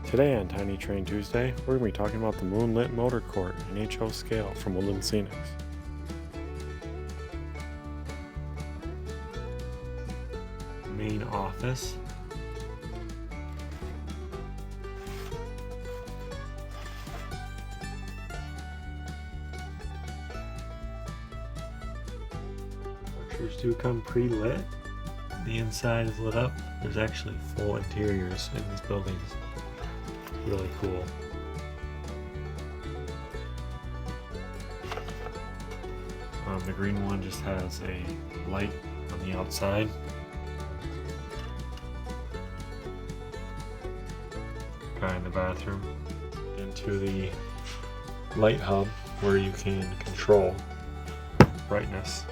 Today on Tiny Train Tuesday, we're going to be talking about the Moonlite Motor Court in HO scale from Woodland Scenics. Main office. Structures do come pre-lit. The inside is lit up. There's actually full interiors in these buildings. Really cool. The green one just has a light on the outside. Guy in the bathroom. Into the light hub where you can control brightness